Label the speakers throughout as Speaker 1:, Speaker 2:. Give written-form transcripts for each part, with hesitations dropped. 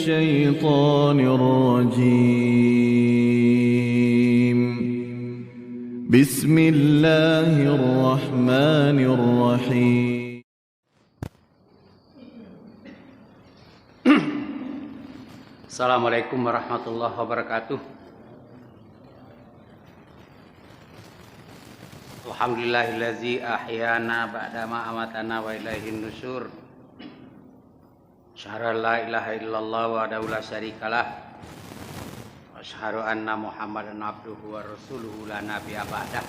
Speaker 1: الشيطان الرجيم بسم الله الرحمن الرحيم
Speaker 2: Assalamualaikum warahmatullahi wabarakatuh. Alhamdulillahillazi ahyana ba'dama amatana wa ilaihin nusyur. Asyhadu an la ilaha illallah wahdahu la syarikalah wa asyhadu anna Muhammadan abduhu wa rasuluhu la nabiyya ba'dah.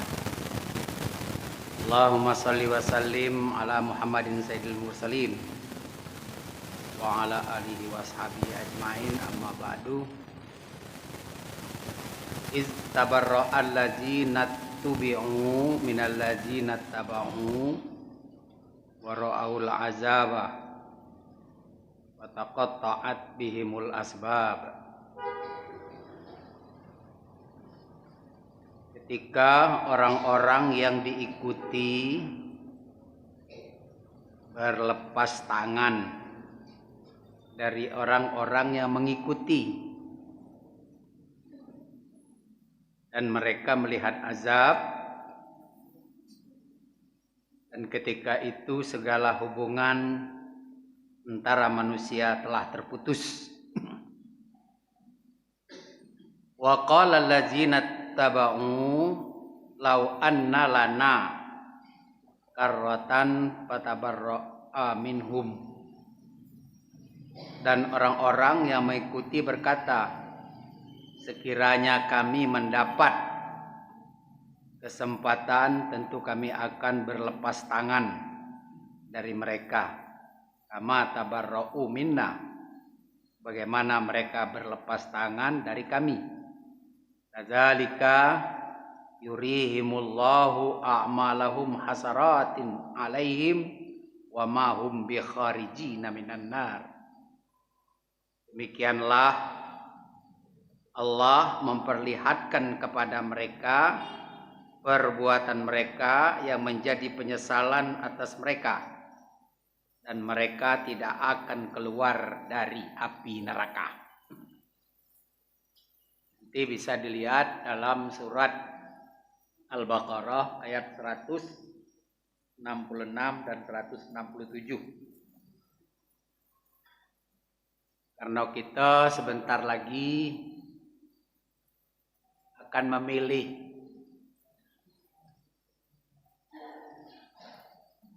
Speaker 2: Allahumma shalli wa sallim ala Muhammadin sayyidil mursalin wa ala alihi wa ashabihi ajma'in, amma ba'du. Iz tabarra'a allazina tubi'u minal ladzina taba'u wa ra'aul azaba wa taqatta'at bihimul asbab. Ketika orang-orang yang diikuti berlepas tangan dari orang-orang yang mengikuti, dan mereka melihat azab, dan ketika itu segala hubungan antara manusia telah terputus. Wa qala allazina taba'u law anna lana karratan fatabarra'a minhum. Dan orang-orang yang mengikuti berkata, sekiranya kami mendapat kesempatan, tentu kami akan berlepas tangan dari mereka. Kama tabarra'u minna, bagaimana mereka berlepas tangan dari kami. Kadzalika yurihimullahu a'malahum hasaratin alaihim wa ma hum bi kharijina minan nar. Demikianlah Allah memperlihatkan kepada mereka perbuatan mereka yang menjadi penyesalan atas mereka, dan mereka tidak akan keluar dari api neraka. Nanti bisa dilihat dalam surat Al-Baqarah ayat 166 dan 167. Karena kita sebentar lagi akan memilih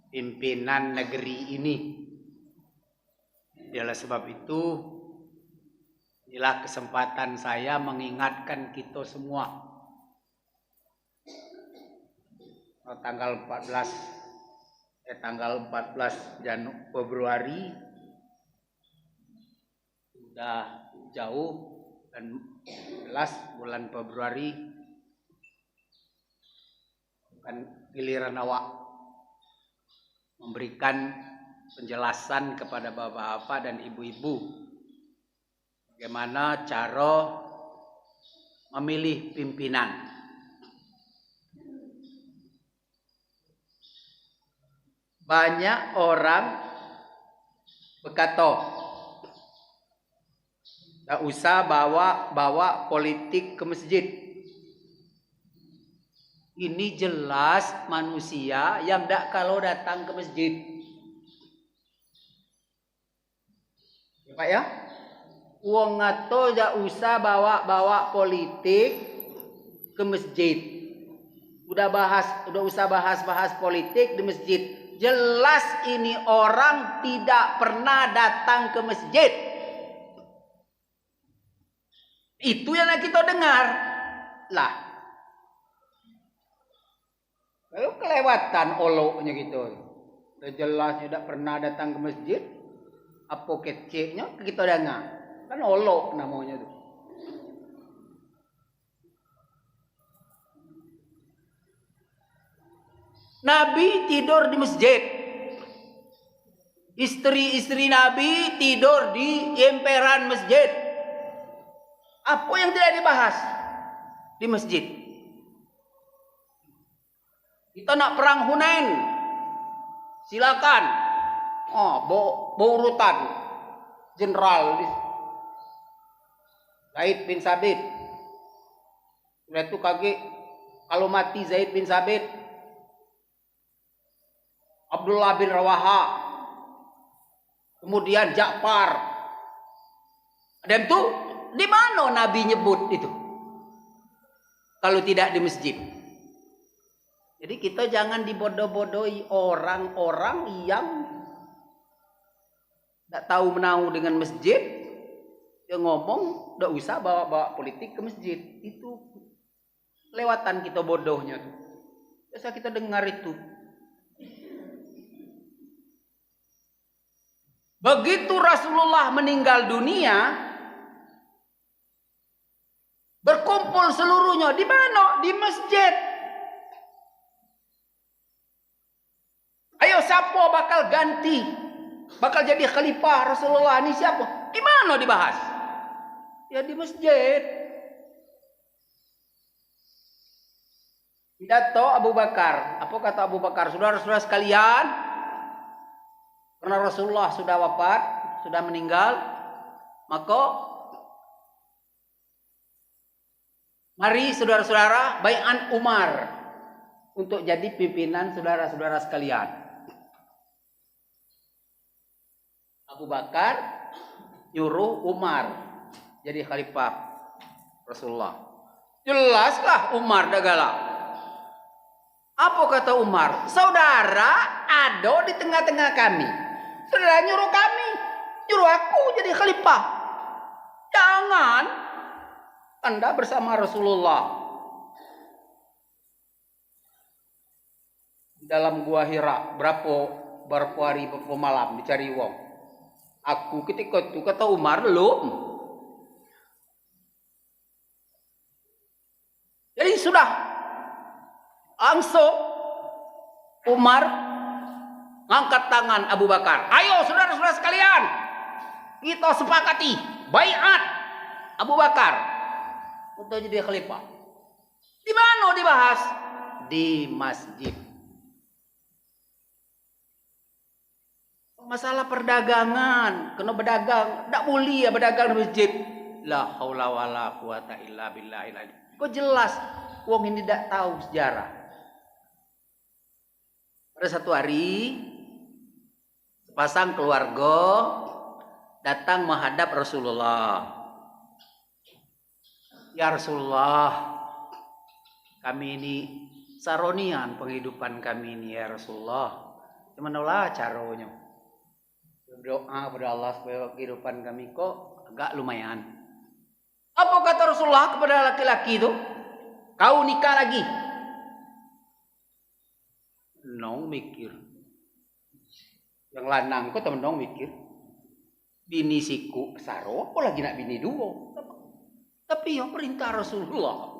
Speaker 2: pimpinan negeri ini. Oleh sebab itu, inilah kesempatan saya mengingatkan kita semua. Tanggal 14 Februari sudah jauh, dan jelas bulan Februari bukan giliran awak memberikan penjelasan kepada bapak-bapak dan ibu-ibu bagaimana cara memilih pimpinan. Banyak orang berkata, tak usah bawa politik ke masjid. Ini jelas manusia yang tak kalau datang ke masjid. Ya, Pak ya? Uang ngato tak usah bawa politik ke masjid. Udah usah bahas politik di masjid. Jelas ini orang tidak pernah datang ke masjid. Itu yang kita dengar. Lah, kalau kelewatan oloknya gitu. Udah jelas tidak pernah datang ke masjid. Apa keceknya kita dengar. Kan olok namanya tuh. Nabi tidur di masjid. Istri-istri Nabi tidur di emperan masjid. Apa yang tidak dibahas di masjid? Kita nak perang Hunain, silakan. Urutan jenderal Zaid bin Sabit. Sudah itu kaget kalau mati Zaid bin Sabit. Abdullah bin Rawaha. Kemudian Ja'far. Dan itu di mana Nabi nyebut itu? Kalau tidak di masjid. Jadi kita jangan dibodoh-bodohi orang-orang yang tidak tahu menau dengan masjid. Dia ngomong, tidak usah bawa-bawa politik ke masjid. Itu lewatan kita bodohnya tuh. Biasa kita dengar itu. Begitu Rasulullah meninggal dunia, berkumpul seluruhnya di mana? Di masjid. Ayo siapa bakal ganti? Bakal jadi khalifah Rasulullah ini siapa? Di mana dibahas? Ya di masjid. Pidato Abu Bakar. Apa kata Abu Bakar? Saudara-saudara sekalian, karena Rasulullah sudah wafat, sudah meninggal, maka mari saudara-saudara bai'an Umar untuk jadi pimpinan saudara-saudara sekalian. Abu Bakar nyuruh Umar jadi khalifah Rasulullah. Jelaslah Umar dah galak. Apa kata Umar? Saudara ada di tengah-tengah kami. Saudara nyuruh kami, nyuruh aku jadi khalifah. Jangan. Anda bersama Rasulullah dalam gua Hira berapa hari berapa malam dicari wong. Aku ketika itu kata Umar belum. Jadi sudah langsung Umar ngangkat tangan Abu Bakar. Ayo saudara-saudara sekalian, kita sepakati baiat Abu Bakar untuk jadi khalifah. Di mana dibahas? Di masjid. Masalah perdagangan, kena berdagang, tak boleh ya berdagang di masjid. La haula wala quwata illa billah. Kok jelas wong ini tidak tahu sejarah. Pada satu hari sepasang keluarga datang menghadap Rasulullah. Ya Rasulullah, kami ini saronian penghidupan kami ini ya Rasulullah. Gimana caranya? Berdoa kepada Allah supaya kehidupan kami kok agak lumayan. Apa kata Rasulullah kepada laki-laki itu? Kau nikah lagi? Nong mikir. Yang lanang kok temen nong mikir. Bini siku saro, apa lagi nak bini dua? Tapi ya perintah Rasulullah.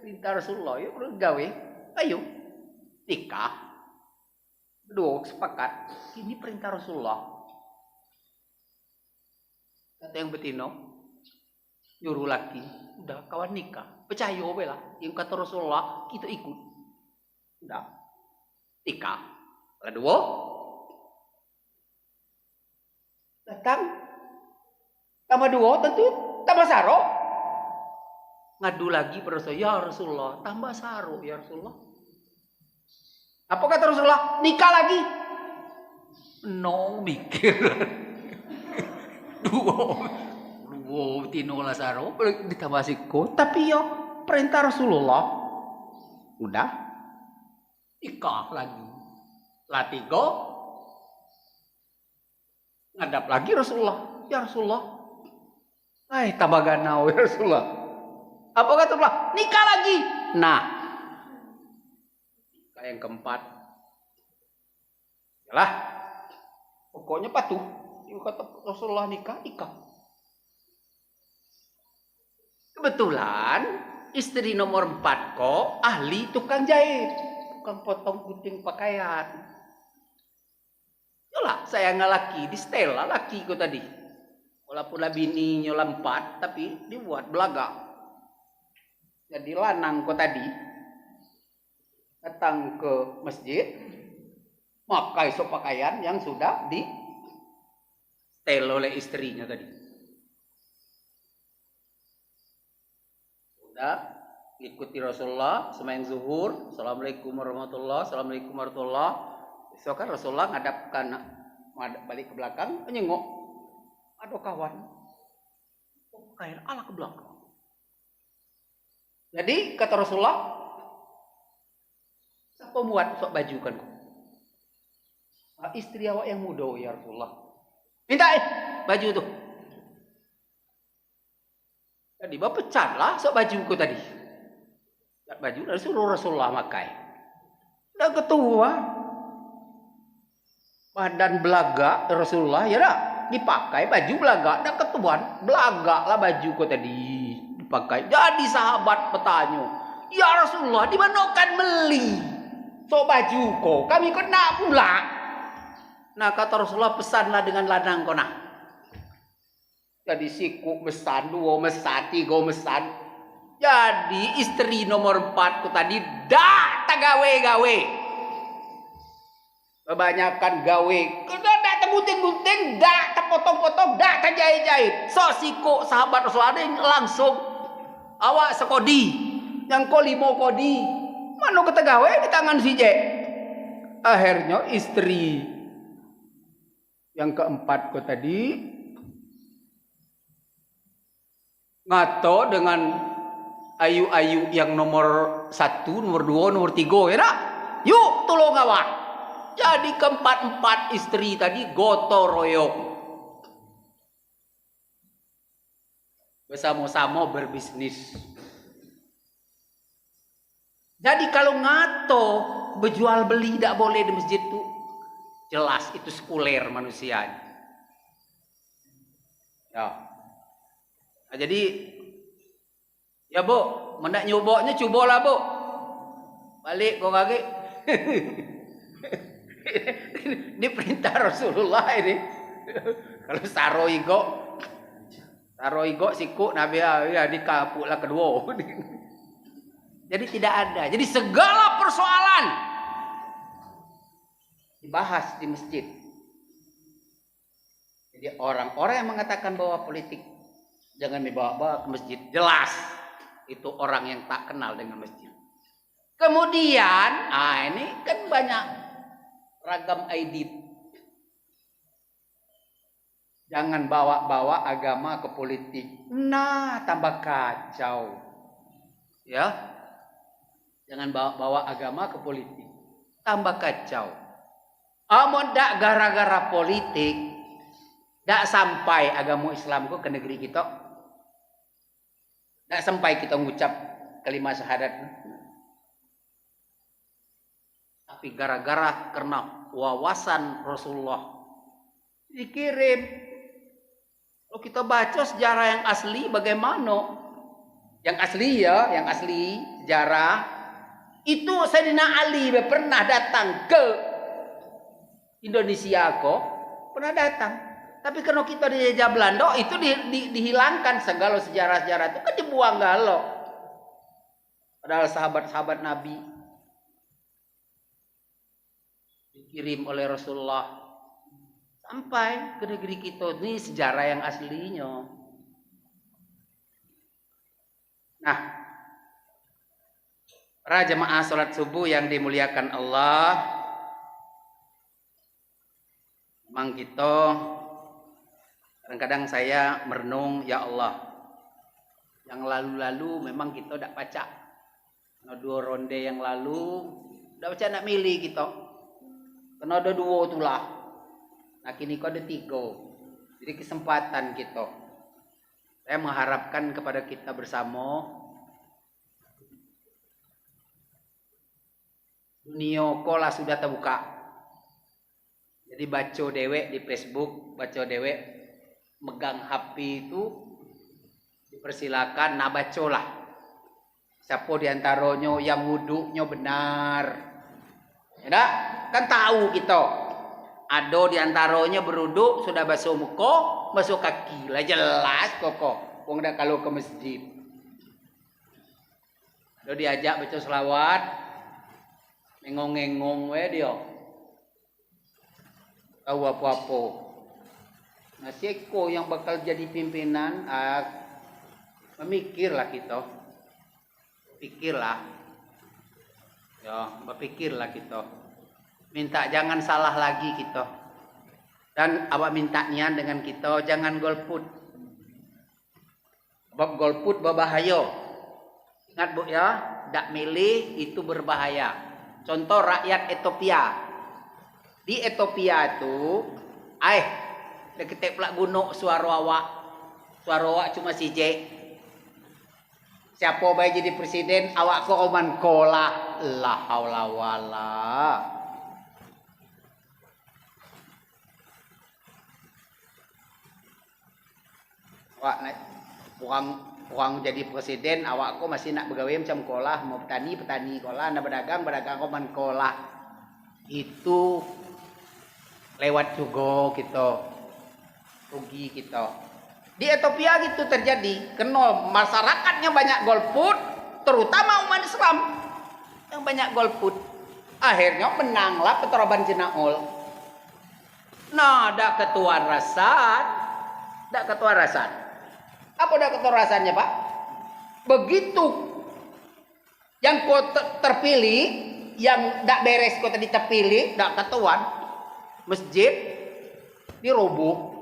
Speaker 2: Perintah Rasulullah ya gawe. Ayo nikah. Dua sepakat. Ini perintah Rasulullah. Kata yang betino, nyuruh laki, udah kawan nikah. Percaya lah. Yang kata Rasulullah, kita ikut. Udah. Nikah. Kedua, datang. Tambah dua, tentu tambah saro. Ngadu lagi pada Rasulullah, ya Rasulullah, tambah saro ya Rasulullah. Apa kata Rasulullah? Nikah lagi. Nong mikir. Dua tino lasaro ditambah siko. Tapi yo perintah Rasulullah. Udah. Nikah lagi. Latigo. Ngadap lagi Rasulullah. Ya Rasulullah. Hai tambah ganau ya Rasulullah. Apa kata Rasulullah? Nikah lagi. Nah. Yang keempat, yalah, pokoknya patuh. Yang kata Rasulullah nikah. Kebetulan istri nomor 4 kok ahli tukang jahit, tukang potong gunting pakaian. Yalah, saya ngalaki di stella laki kok tadi. Walaupun bini nyola 4, tapi dibuat belaga. Jadi lanang kok tadi. Datang ke masjid, pakai pakaian yang sudah di setel oleh istrinya tadi. Ya, ikuti Rasulullah sembahyang zuhur, assalamualaikum warahmatullah, assalamualaikum warahmatullah. Besok kan Rasulullah ngadapkan balik ke belakang, menyengok. Ada kawan, kayak ala ke belakang. Jadi kata Rasulullah, siapa muat sok baju kan? Istri awak yang muda ya Rasulullah. Minta baju tuh. Tadi pecat lah sok bajuku tadi. Baju dari suruh Rasulullah makai. Udah ketua. Badan belaga Rasulullah ya dah dipakai baju belaga. Udah ketuan belaga lah bajuku tadi dipakai. Jadi sahabat bertanya, ya Rasulullah di mana kan beli sok bajuku? Kami kena pula. Nah kata Rasulullah pesanlah dengan ladang kau nah. Jadi siku mesan, 2 mesan, 3 mesan. Jadi istri nomor 4 ku tadi dak gawe-gawe. Kebanyakan gawe. Kena dak tegunting-gunting, dak terpotong-potong, dak terjahit-jahit. So siku sahabat Rasulullah langsung awak sekodi. Yang ko 5 kodi. Mana kata gawe di tangan si J. Akhirnya istri yang keempat ku tadi ngato dengan ayu-ayu yang nomor 1, nomor 2, nomor 3 ya tak? Yuk tolong awak. Jadi keempat-empat istri tadi gotong royong. Bersama-sama berbisnis. Jadi kalau ngato berjual beli tidak boleh di masjid itu jelas itu sekuler manusianya. Ya. Nah, jadi ya bu, mendak nyoboknya cobalah bu. Balik kau kaki. Ini perintah Rasulullah ini. Kalau saro igo siku Nabi ya dikapuklah kedua. Jadi tidak ada. Jadi segala persoalan dibahas di masjid. Jadi orang-orang yang mengatakan bahwa politik jangan dibawa-bawa ke masjid, jelas itu orang yang tak kenal dengan masjid. Kemudian, ini kan banyak ragam ID. Jangan bawa-bawa agama ke politik. Nah, tambah kacau. Ya. Jangan bawa-bawa agama ke politik. Tambah kacau. Amun dak gara-gara politik, dak sampai agama Islam ke negeri kita. Dak sampai kita mengucap kalimat syahadat. Tapi gara-gara karena wawasan Rasulullah dikirim. Kalau kita baca sejarah yang asli bagaimana? Yang asli ya, yang asli sejarah itu Sayyidina Ali pernah datang ke Indonesia kok, pernah datang. Tapi kalau kita dijajah Belanda itu dihilangkan segala sejarah-sejarah itu kan dibuang galau. Padahal sahabat-sahabat Nabi dikirim oleh Rasulullah sampai ke negeri kita ini sejarah yang aslinya. Nah, para jemaah salat subuh yang dimuliakan Allah, memang kita kadang-kadang saya merenung, ya Allah, yang lalu-lalu memang kita tidak baca. Nah, 2 ronde yang lalu tidak baca nak milih kita. Karena ada 2 itulah. Nah kini kau ada 3. Jadi kesempatan kita. Saya mengharapkan kepada kita bersama, dunia kola sudah terbuka. Jadi baca dewek di Facebook, baca dewek megang HP itu dipersilakan, nah bacolah. Siapa diantaranya yang wuduknya benar. Ya, kan tahu kita. Ada diantaranya beruduk sudah basuh muka, basuh kaki. Lah jelas kok. Wong dah kalau ke masjid. Ada diajak baca selawat, ngengong-ngengong we dia. Tahu apa-apa. Nah, seko yang bakal jadi pimpinan, memikirlah kita. Pikirlah. Ya, berpikirlah kita. Minta jangan salah lagi kita. Dan awak minta nian dengan kita jangan golput. Sebab golput berbahaya. Ingat Bu ya, tak milih itu berbahaya. Contoh rakyat Ethiopia. Di Ethiopia itu, kita pula guna suara awak. Suara awak cuma sijek. Siapa baik jadi presiden, awak ko oman kola. La haula wala. Awak orang jadi presiden, awak ko masih nak bergawe macam kolah, mau petani kolah, nak berdagang oman kolah. Itu lewat juga kita. Rugi kita. Di Ethiopia gitu terjadi, kenal masyarakatnya banyak golput, terutama umat Islam yang banyak golput. Akhirnya menanglah Petroban Jenaol. Nah, ada ketua rasan. Apa ada ketua rasannya, Pak? Begitu yang kau terpilih, yang tak beres kau tadi terpilih, tak ketuan, masjid diroboh.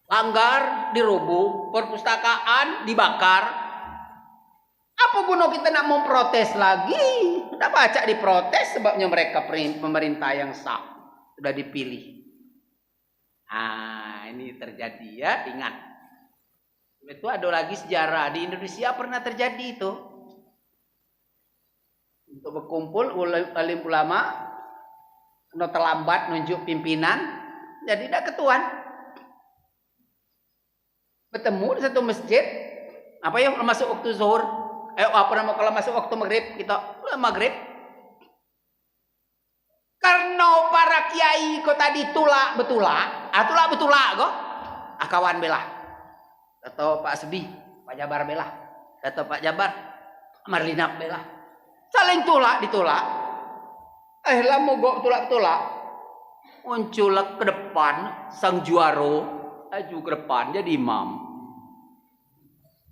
Speaker 2: Langgar dirubuh, perpustakaan dibakar. Apa guna kita nak memprotes lagi? Tidak baca diprotes sebabnya mereka pemerintah yang sah sudah dipilih. Ini terjadi ya, ingat. Itu ada lagi sejarah di Indonesia pernah terjadi itu. Untuk berkumpul alim ulama, terlambat nunjuk pimpinan, jadi tidak ketuan. Bertemu di satu masjid, apa ya masuk waktu zuhur, kalau masuk waktu maghrib kita maghrib. Karena para kiai kau tadi tulak betulak kok, kawan belah, atau Pak Sebi, Pak Jabar belah, atau Pak Jabar, Marlina belah, saling ditulak. Lah mogok tulak, muncul ke depan sang juara. Aju ke depan jadi imam.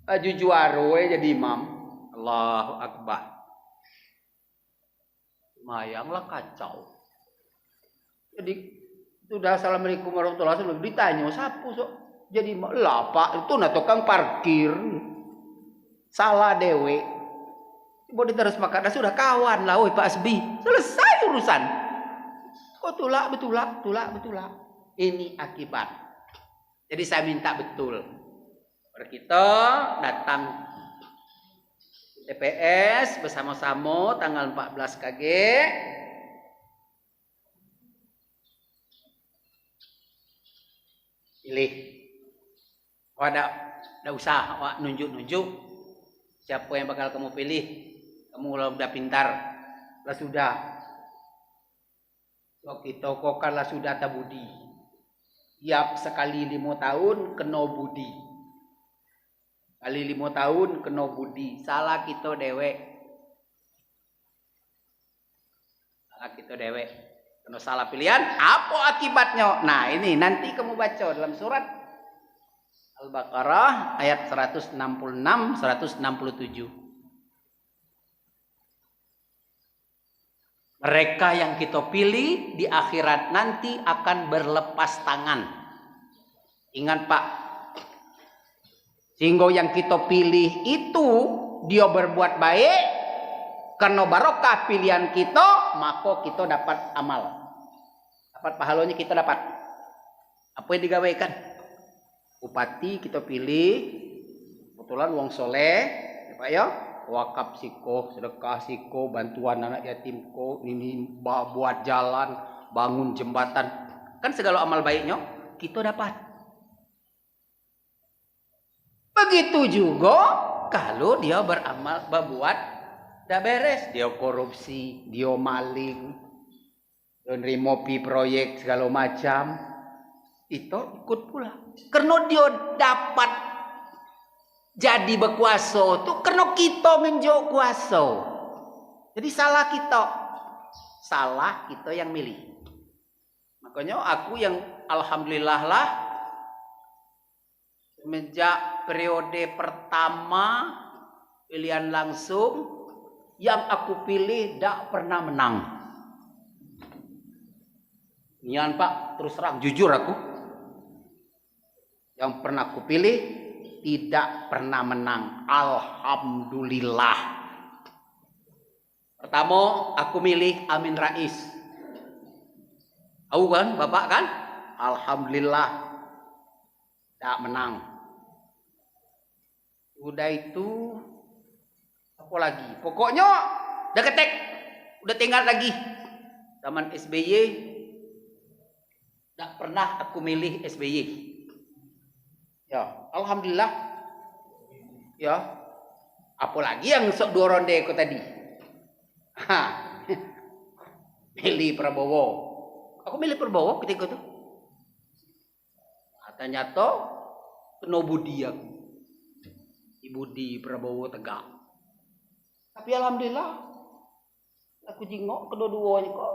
Speaker 2: Aju juaro jadi imam. Allahu Akbar. Mayanglah kacau. Jadi sudah assalamualaikum warahmatullahi wabarakatuh. Ditanya sapu sok. Jadi lah Pak itu na tukang parkir. Salah dewe. Coba diterus makan. Sudah kawan lah. Woi Pak Asbi. Selesai urusan. Kok tulak betulak. Ini akibat. Jadi saya minta betul kita datang TPS bersama-sama tanggal 14 KG. Pilih. Ada usah awak nunjuk siapa yang bakal kamu pilih. Kamu kalau udah pintar, lah sudah. So kita kok lah sudah tabudi. Tiap sekali 5 tahun kena budi. Kali 5 tahun kena budi. Salah kita dewek. Kena salah pilihan. Apa akibatnya? Nah ini nanti kamu baca dalam surat Al-Baqarah ayat 166, 167. Mereka yang kita pilih di akhirat nanti akan berlepas tangan. Ingat Pak, sehingga yang kita pilih itu dia berbuat baik, karena barokah pilihan kita, maka kita dapat amal. Dapat pahalanya kita dapat. Apa yang digawaikan? Bupati kita pilih, kebetulan wong soleh, ya Pak ya. Wakaf siko, sedekah siko, bantuan anak yatim ko, ini buat jalan, bangun jembatan. Kan segala amal baiknya kita dapat. Begitu juga kalau dia berbuat tidak beres, dia korupsi, dia maling, dia nerimopi proyek segala macam, itu ikut pula. Karena dia dapat jadi berkuasa tu karena kita menjauh kuasa. Jadi salah kita yang milih. Makanya aku yang alhamdulillah lah semenjak periode pertama pilihan langsung. Yang aku pilih tidak pernah menang. Nian Pak, terus terang jujur aku. Yang pernah aku pilih tidak pernah menang. Alhamdulillah. Pertama aku milih Amin Rais. Tahu kan Bapak kan? Alhamdulillah tidak menang. Udah itu apa lagi? Pokoknya udah ketek, udah tinggal lagi. Zaman SBY tidak pernah aku milih SBY. Ya, alhamdulillah. Ya, apalagi yang sok dua ronde aku tadi. Milih Prabowo. Aku milih Prabowo ketika itu. Ternyata penuh budi aku. Ibu di Prabowo tegak. Tapi alhamdulillah aku jingok kedua-duanya kok.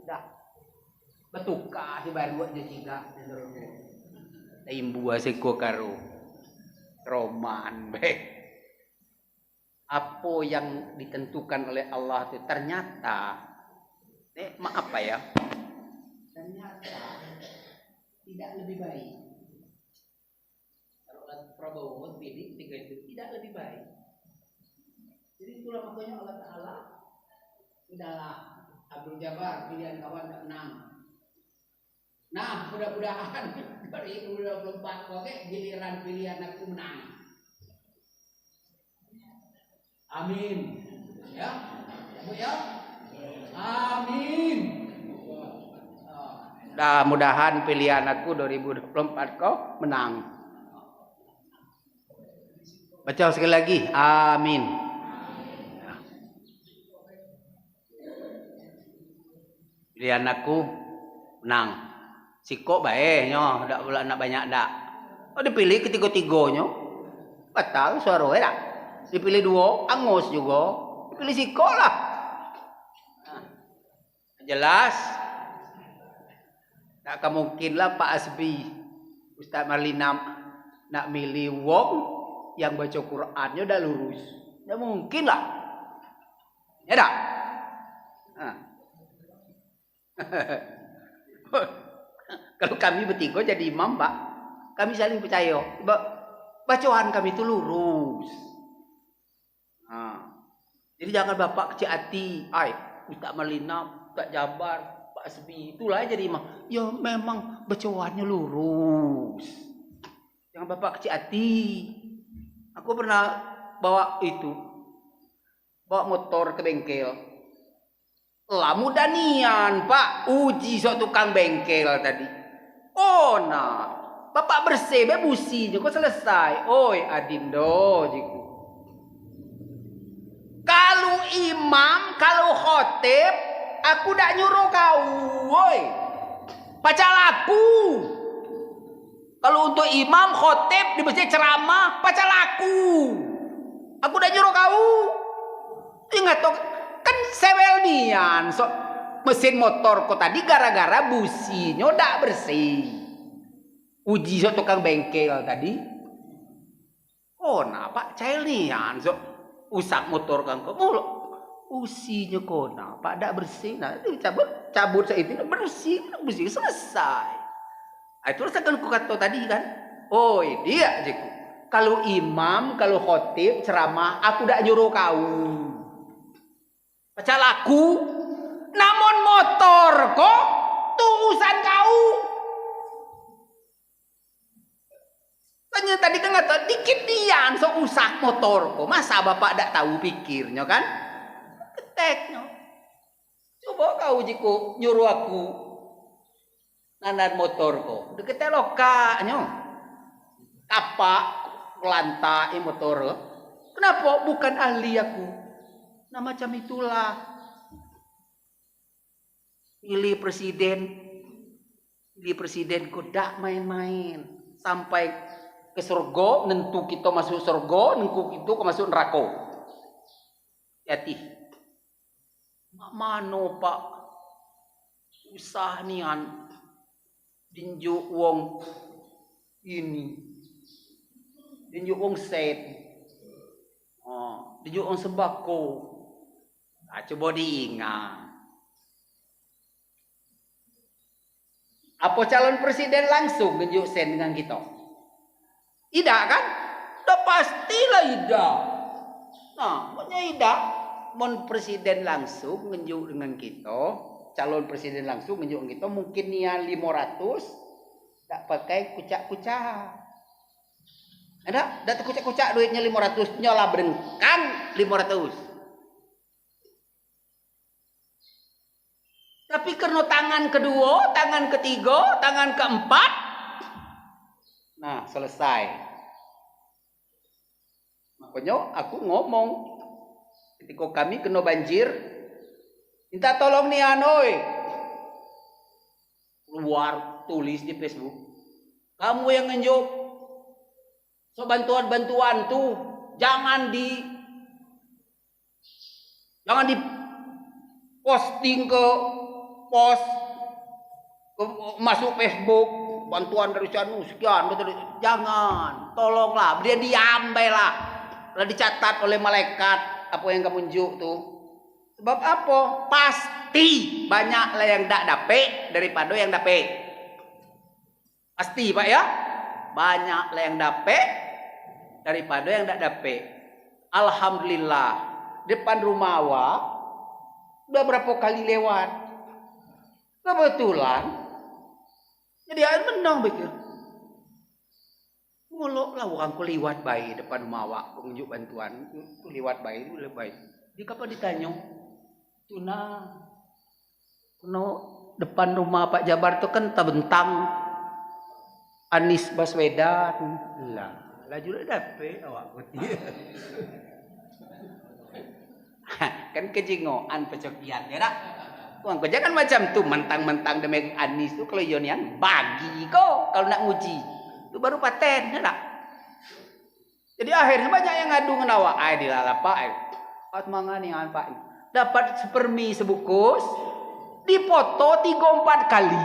Speaker 2: Dah. Betukah si baru aja juga. Imbu asiko karo Roman be. Apa yang ditentukan oleh Allah itu ternyata maaf ya. Ternyata tidak lebih baik. Kalau Prabowo pilih tiga itu tidak lebih baik. Jadi itulah makanya Allah Ta'ala udahlah Abdul Jabbar pilihan kawan tak menang. Nah, mudah-mudahan 2024 oke giliran pilihan aku menang. Amin. Ya. Bu ya. Amin. Mudah-mudahan pilihan aku 2024 kok menang. Baca sekali lagi. Amin. Pilihan aku menang. Sikok baik nyo, ndak pula nak banyak ndak. Oh dipilih ketiga-tiganya. Batal suara dak. Dipilih dua, angus juga. Dipilih sikok lah. Nah, jelas. Tak mungkin lah Pak Asbi, Ustaz Marlina nak milih wong yang baca Qur'annya udah lurus. Ya mungkin lah. Ya dak? Nah. Kalau kami bertiga jadi imam Pak, kami saling percaya. Bacaan kami itu lurus. Nah, jadi jangan Bapak kecil hati. Ustaz Marlina, Ustaz Jabar, Pak Asbi, itulah jadi imam. Ya memang bacaannya lurus. Jangan Bapak kecil hati. Aku pernah bawa motor ke bengkel. Lah mudah nian Pak, uji sok tukang bengkel tadi. Oh nah, Bapak bersih businya kok selesai. Oi adindo jiku. Kalau imam, kalau khotib, aku dak nyuruh kau, woi. Baca laku. Kalau untuk imam, khotib di masjid ceramah, baca laku. Aku dak nyuruh kau. Ingat toh, kan sewel nian, so mesin motor kok tadi gara-gara businya dak bersih. Uji so tukang bengkel tadi. Oh nah Pak cair nian so usak motor kang kok mulu. Usinya kona Pak dak bersih. Nah cabut saya itu bersih selesai. Itu rasakan ku kata tadi kan. Oh dia aja. Kalau imam, kalau khotib ceramah, aku dak nyuruh kau. Baca laku. Namun motor kok tuusan kau. Tanya tadi kan kata dikit dian so usak motor kok. Masa Bapak dak tahu pikirnya kan? Keteknya. Coba kau jiko nyuruh aku nanan motor kok. Deketnya lokanya. Kapak lantai motor. Kenapa bukan ahli aku? Nah macam itulah. Pilih presiden kok dak main-main sampai ke surga, nentu kita masuk surga, nentu kita masuk neraka. Hati. Mano Pak usah nian dinjuk wong ini. Dinjuk wong set. Oh, dijuk on sembako. Nah, coba diingat. Apa calon presiden langsung ngenjuk sen dengan kita? Tidak kan? Udah pastilah tidak. Nah, pokoknya tidak. Mon presiden langsung ngenjuk dengan kita, calon presiden langsung ngenjuk dengan kita, mungkin nia 500, tak pakai kucak-kucak. Ada? Dah kucak-kucak duitnya 500, nyola berengkang 500. Tapi karena tangan kedua, tangan ketiga, tangan keempat, nah selesai. Makanya aku ngomong, ketika kami kena banjir, minta tolong nih Anoy. Keluar tulis di Facebook, kamu yang ngenjuk, so bantuan-bantuan tuh jangan di posting ke post, masuk Facebook, bantuan dari Canu sekian, jangan, tolonglah, dia diambil lah dicatat oleh malaikat apa yang kamu unjuk tuh. Sebab apa? Pasti banyak lah yang tak dapet daripada yang dapet. Pasti Pak ya, banyak lah yang dapet daripada yang tak dapet. Alhamdulillah, depan rumah awak udah berapa kali lewat. Kebetulan jadi air menang pikir. Muluk lah orang ku liwat bayi depan rumah awak pengunjuk bantuan. Ku liwat bayi itu lebih baik. Di kapan ditanya? Tuna. No depan rumah Pak Jabar tu kan terbentang Anies Baswedan. Lah, laju dapet awak ku. Kan kejingoan pecokian ya tak? Uang kerja kan macam tu, mentang-mentang demi Anies tu kalau Yonian bagi kau kalau nak nguji. Itu baru paten, ya tak? Jadi akhirnya banyak yang ngadu dengan awak. Ay dilala Pak, Pak semangat nih Pak. Dapat sepermi sebungkus, dipoto 3-4 kali.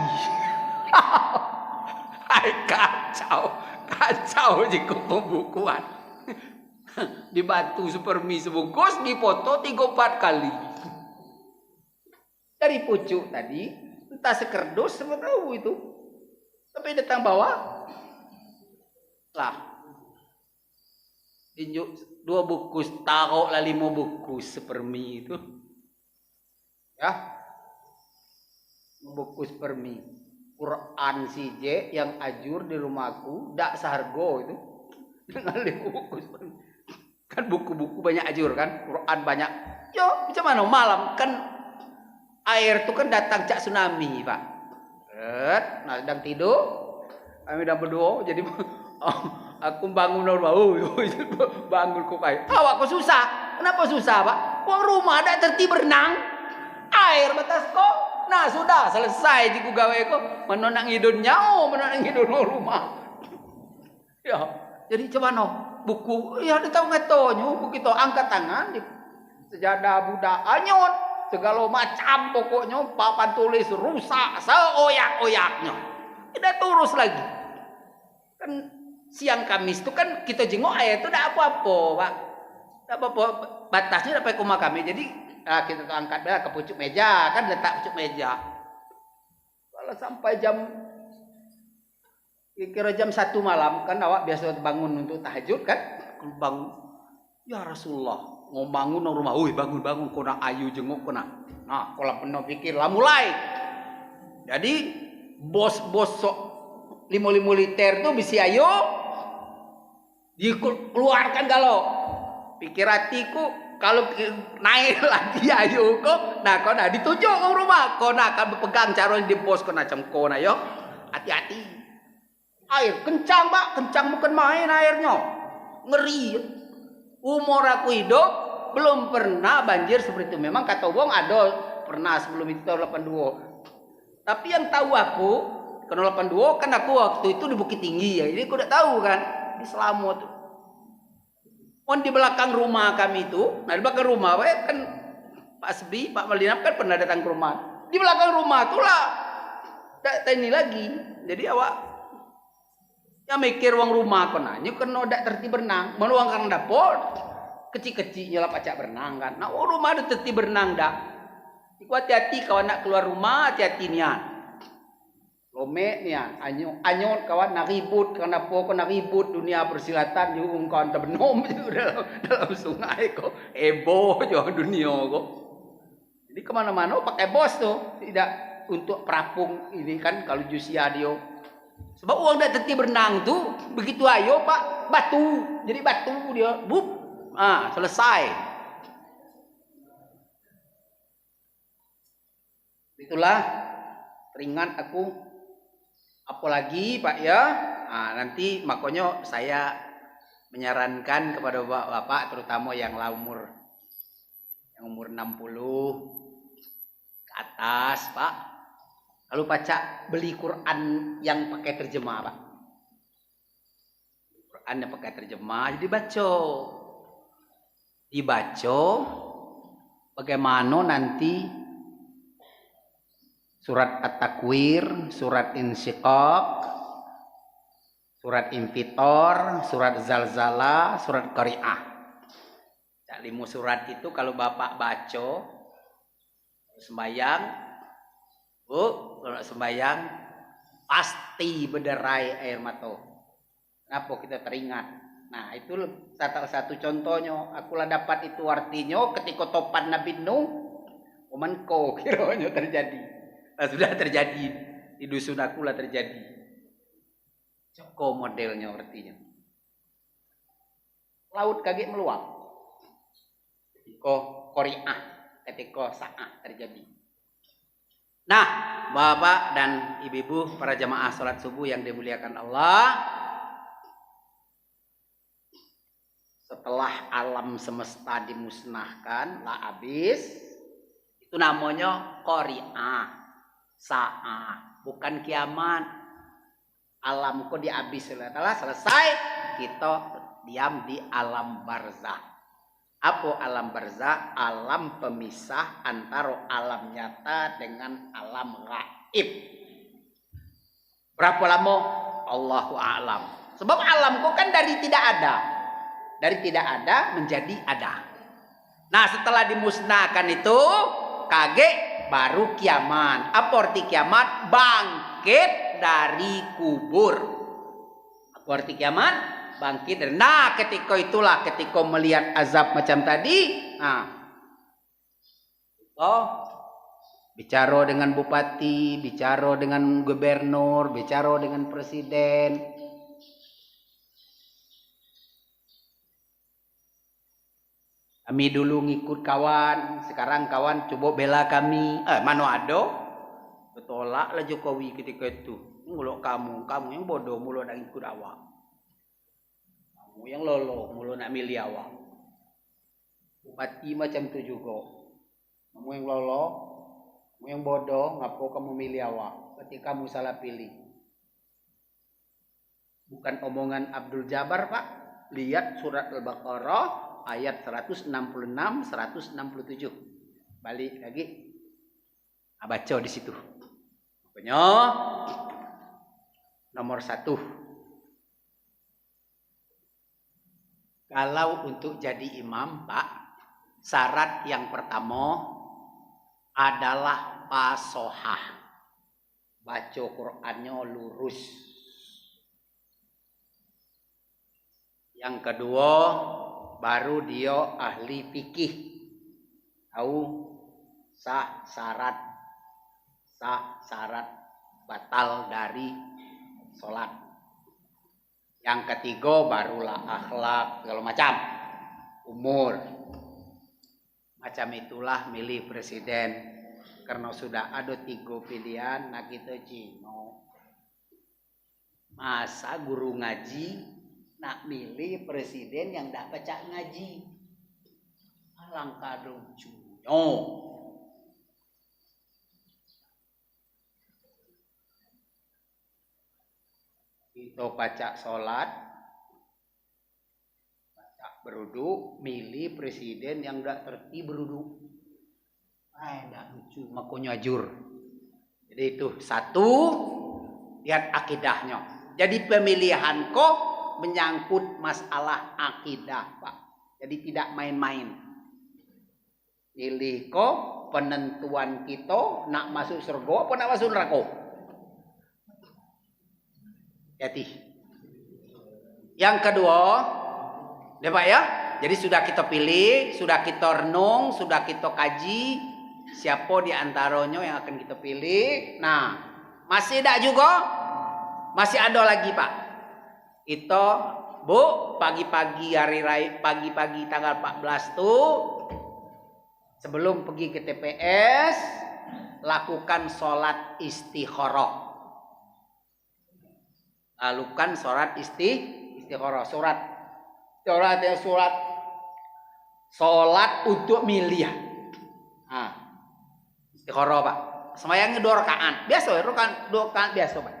Speaker 2: Ay kacau jika pembukuan. Dibantu sepermi sebungkus, dipoto 3-4 kali. Dari pucuk tadi, entah sekerdus, siapa tahu itu. Tapi datang bawah, lah. Tunjuk 2 bukus, taruhlah 5 bukus sepermi itu. Ya. 5 bukus permi. Quran CJ yang ajur di rumahku, dak sehargo itu. Dengan 5 bukus permi. Kan buku-buku banyak ajur kan, Quran banyak. Yo, macam mana malam kan air itu kan datang cak tsunami Pak. Nah sedang tidur, kami dah berdua, jadi aku bangun bau, bangun kok kayak. Awak kok susah? Kenapa susah Pak? Wong rumah ada tertib berenang, air batas kok. Nah sudah selesai di gawe kok. Menonang hidun nyau, menonang hidun rumah. Ya, jadi coba no buku, ya ada tahu ngatonyo, buku itu angkat tangan, sejadah Buddha anyot. Segala macam pokoknya papan tulis rusak seoyak-oyaknya. Tidak terus lagi. Kan siang Kamis itu kan kita jenguk air itu tidak apa-apa Pak. Tidak apa-apa. Batasnya sampai ke rumah kami. Jadi kita tuh angkat ke pucuk meja. Kan letak pucuk meja. Kalau sampai kira jam 1 malam. Kan awak biasa bangun untuk tahajud kan. Bangun. Ya Rasulullah. Mau bangun nang rumah, bangun kona ayu jenguk kona. Nah, kalau penuh pikir lah mulai. Jadi bos-bos sok 5 liter tuh bisa ayo dikeluarkan galau. Pikir hatiku kalau naik lagi ayo kok, nah kona ditunjuk ke rumah, kona akan berpegang caron di bos kona macam kona yo. Hati-hati. Air kencang Pak, kencang bukan main airnya. Ngeri. Umur aku hidup belum pernah banjir seperti itu. Memang kata wong ada pernah sebelum itu tahun 82. Tapi yang tahu aku karena 82 kan aku waktu itu di Bukit Tinggi ya. Jadi aku udah tahu kan di Selamo tuh. Di belakang rumah kami itu, nah di belakang rumah kan Pak Sbi, Pak Maldina kan pernah datang ke rumah. Di belakang rumah tuh lah ini lagi. Jadi awak yang mikir uang rumah kau nanya kena dak tertib berenang, mana uang kang dapur kecil-kecilnya lah pacak berenang kan. Nah, rumah ada teti berenang dah. Iku hati-hati kawan nak keluar rumah, hati-hati nian. Lome nian, anyon kawan nak ribut, kenapa kau nak ribut dunia persilatan dihukum kawan terbenom dalam sungai kok. Heboh juga dunia kok. Jadi kemana-mana pakai bos tuh, tidak untuk perapung ini kan kalau Jusia dia. Sebab uang dah teti berenang tuh, begitu ayo pak batu, jadi batu dia, bup, selesai. Itulah teringat aku, apalagi pak ya, nanti makanya saya menyarankan kepada bapak-bapak terutama yang umur 60 ke atas pak. Kalau baca beli Quran yang pakai terjemah pak. Quran yang pakai terjemah jadi dibaca bagaimana nanti surat At-Takwir, surat Insyiqaq, surat Infitor, surat Zalzalah, surat Qari'ah. 5 surat itu kalau bapak baca sembahyang, kalau sembahyang pasti berderai air mata. Kenapa kita teringat? Nah itu salah satu contohnya. Akulah dapat itu artinya ketika topan Nabi Nuh, omanko kiranya terjadi. Nah, sudah terjadi di dusun akulah terjadi. Joko modelnya artinya. Laut kaget meluap. Ketika Qari'ah, ketika Sa'ah terjadi. Nah, bapak dan ibu-ibu para jamaah sholat subuh yang dimuliakan Allah, setelah alam semesta dimusnahkan, lah habis, itu namanya Qari'ah, Sa'ah, bukan kiamat. Alam kok dihabis, setelah selesai, kita diam di alam barzah. Apa alam barzah? Alam pemisah antara alam nyata dengan alam gaib. Berapa lama? Allahu a'lam. Sebab alamku kan dari tidak ada. Dari tidak ada menjadi ada. Nah setelah dimusnahkan itu, kaget baru kiamat. Apa arti kiamat? Bangkit dari kubur. Apa arti kiamat? Bangkit dari. Nah ketika itulah, ketika melihat azab macam tadi, bicara dengan bupati, bicara dengan gubernur, bicara dengan presiden. Kami dulu ngikut kawan, sekarang kawan coba bela kami. Mana ada? Betolak lah Jokowi ketika itu. Muluk kamu yang bodoh, muluk nak ikut awak. Kamu yang lolo, muluk nak milih awak. Bupati macam tu juga. Kamu yang lolo, kamu yang bodoh, ngapo kamu milih awak? Berarti kamu salah pilih. Bukan omongan Abdul Jabbar pak. Lihat surat Al-Baqarah ayat 166, 167. Balik lagi. Baca di situ. Pokoknya nomor 1. Kalau untuk jadi imam, Pak, syarat yang pertama adalah fasohah. Baca Qur'annya lurus. Yang kedua, baru dia ahli fikih, tahu sah syarat batal dari sholat. Yang ketiga barulah akhlak segala macam, umur. Macam itulah milih presiden, karena sudah ada 3 pilihan. Nah kita cino, masa guru ngaji nak milih presiden yang tak baca ngaji? Alangkah lucunya. Kita baca sholat, baca beruduk, milih presiden yang tak terti beruduk. Tak lucu, makanya ajur. Jadi itu 1, lihat akidahnya. Jadi pemilihan kok menyangkut masalah akidah, Pak. Jadi tidak main-main. Pilih ko penentuan kita nak masuk surga apa nak masuk neraka. Jadi yang kedua, ya Pak ya. Jadi sudah kita pilih, sudah kita renung, sudah kita kaji siapa di antaranya yang akan kita pilih. Nah, masih tidak juga? Masih ada lagi Pak. Itu Bu, pagi-pagi hari raya, pagi-pagi tanggal 14 tuh sebelum pergi ke TPS lakukan sholat istikharah. Lakukan sholat istikharah. Sholat untuk milih. Nah, istikharah Pak. Semayangnya 2 rakaat. Biasa ya, 2 rakaat biasa Pak.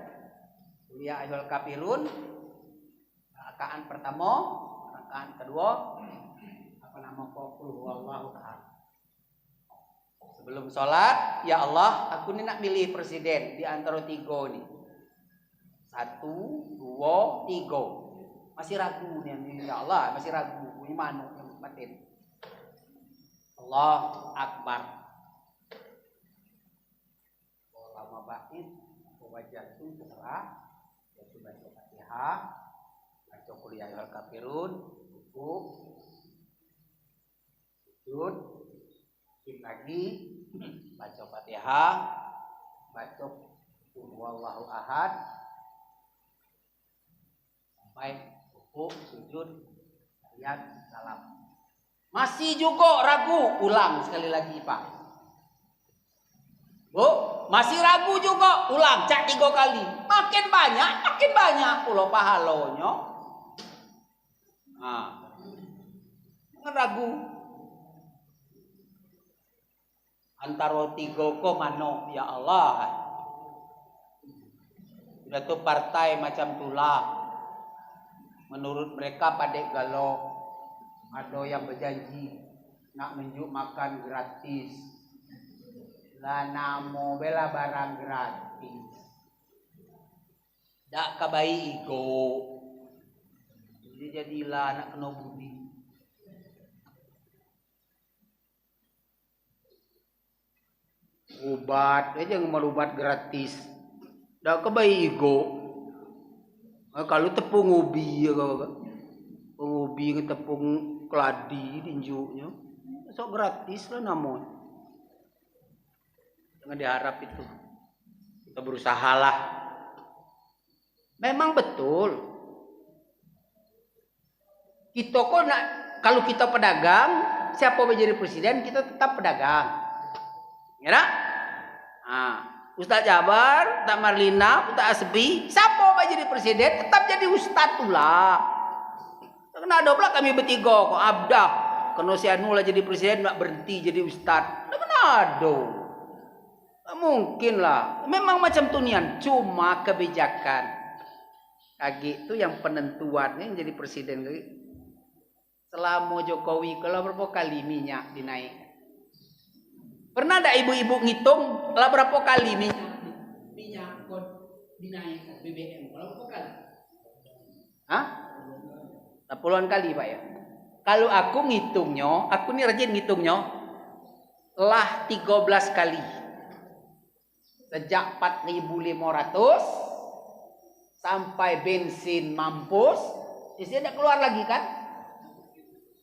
Speaker 2: Ya ayyuhal kafirun. Rakaat pertama, rakaat kedua, apa nama qul huwallahu ahad. Sebelum sholat, ya Allah, aku ini nak milih presiden di antara 3 nih. 1, 2, 3. Masih ragu nih, ya Allah, masih ragu. Ini mana yang batin? Allah Akbar. Lama batin, wajah itu terserah. Ya sudah Fatihah. Baca qul ya ayyuhal kafirun, rukuk, sujud, lagi baca Fatihah, baca qul huwallahu ahad, sampai rukuk, sujud, tahiyat, salam. Masih juga ragu, ulang sekali lagi Pak. Bu, masih ragu juga, ulang cak 3 kali. Makin banyak pulau pahalonyo. Nah, jangan ragu. Antara 3 ko mano, ya Allah. Udah tuh partai macam tulah. Menurut mereka padek galok. Ada yang berjanji nak menjuk makan gratis. Lah namo bela barang gratis. Dak kabai ego. Jadi jadilah anak kena budi. Obat aja merubat gratis. Dak kabai ego. Kalau tepung ubi ya ubi tepung keladi tinjuknya. Sok gratis lah namun. Jangan diharap itu. Kita berusahalah. Memang betul. Kita kok nak, kalau kita pedagang, siapa menjadi presiden kita tetap pedagang. Ya tak? Nah, Ustaz Jabar, Ustaz Marlina, Ustaz Asbi, siapa menjadi presiden tetap jadi ustaz pula. Karena ada pula kami bertiga kok abdah. Kalau si Anu lah jadi presiden nak berhenti jadi ustaz. Mana ada? Tak mungkin lah. Memang macam tu nian, cuma kebijakan. Kaki itu yang penentuannya yang jadi presiden kaki. Selama Jokowi kalau berapa kali minyak dinaik? Pernah ada ibu-ibu ngitung lah berapa kali minyak dinaik BBM? Kalau berapa kali? Hah? Puluhan kali Pak ya. Kalau aku ngitungnya, aku nih rajin ngitungnya lah 13 kali. Sejak 4.500 sampai bensin mampus, isinya keluar lagi kan?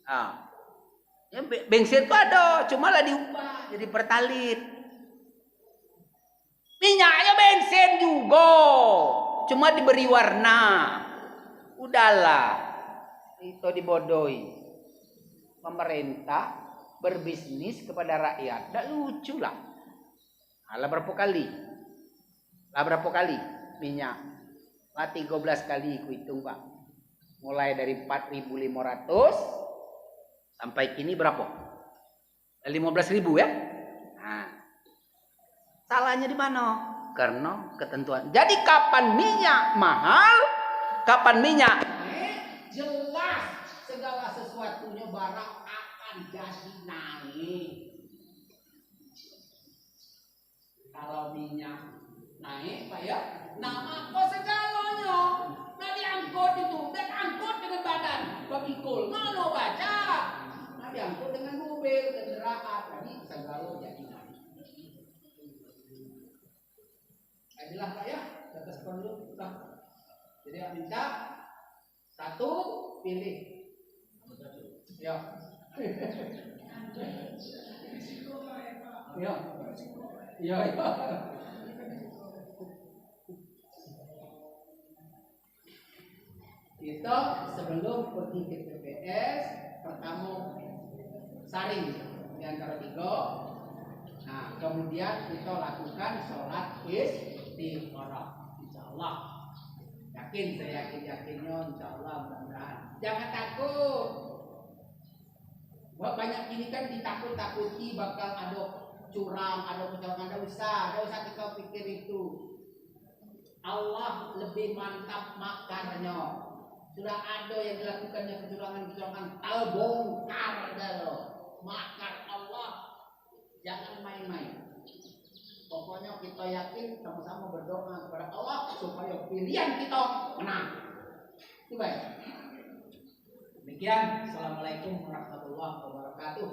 Speaker 2: Nah, ya bensin itu ada, cuma lah diubah jadi pertalit. Minyaknya bensin juga, cuma diberi warna. Udahlah, itu dibodohi. Pemerintah berbisnis kepada rakyat, tidak lucu lah. Lah berapa kali? Minyak? Lah 13 kali ku hitung Pak. Mulai dari 4.500 sampai kini berapa? 15.000 ya? Nah, salahnya di mana? Karena ketentuan. Jadi kapan minyak mahal? Kapan minyak? Jelas segala sesuatunya barang akan jadi naik. Kalau minyak naik, Pak ya? Nah, apa segalanya? Nah diangkut itu, dan angkut dengan badan. Pemikul, mana baca?
Speaker 3: Jadilah Pak ya, atas perlu kita. Jadi minta satu pilih. Ya. Ya. Ya. Kita sebelum pergi ke TPS pertama saring di antara tiga. Nah, kemudian kita lakukan sholat istikharah. Insyaallah. Yakin, saya yakinnya insyaallah mudah-mudahan. Jangan takut. Banyak ini kan ditakut-takuti bakal ada curang, ada kecurangan, ada usah kita pikir itu. Allah lebih mantap makarnya. Sudah ada yang dilakukannya kecurangan-kecurangan, terbongkar dah. Makar Allah. Jangan main-main. Pokoknya kita yakin sama-sama berdoa kepada Allah supaya pilihan kita menang. Itu baik. Demikian. Assalamualaikum warahmatullahi wabarakatuh.